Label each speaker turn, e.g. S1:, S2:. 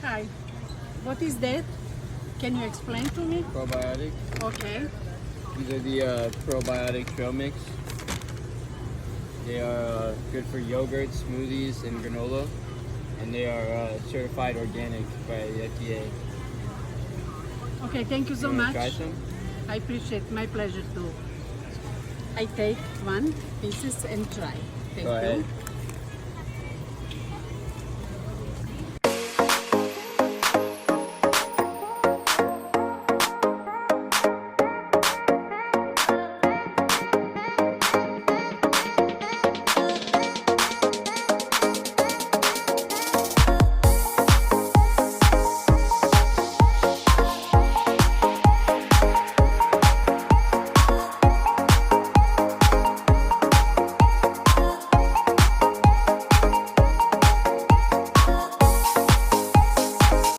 S1: Hi. What is that? Can you explain to me?
S2: Probiotic.
S1: Okay.
S2: These are the probiotic trail mix. They are good for yogurt, smoothies, and granola. And they are certified organic by the FDA.
S1: Okay, thank you so
S2: You wanna
S1: much.
S2: try some?
S1: I appreciate, my pleasure too. I take one pieces and try. Thank
S2: Go
S1: you.
S2: ahead.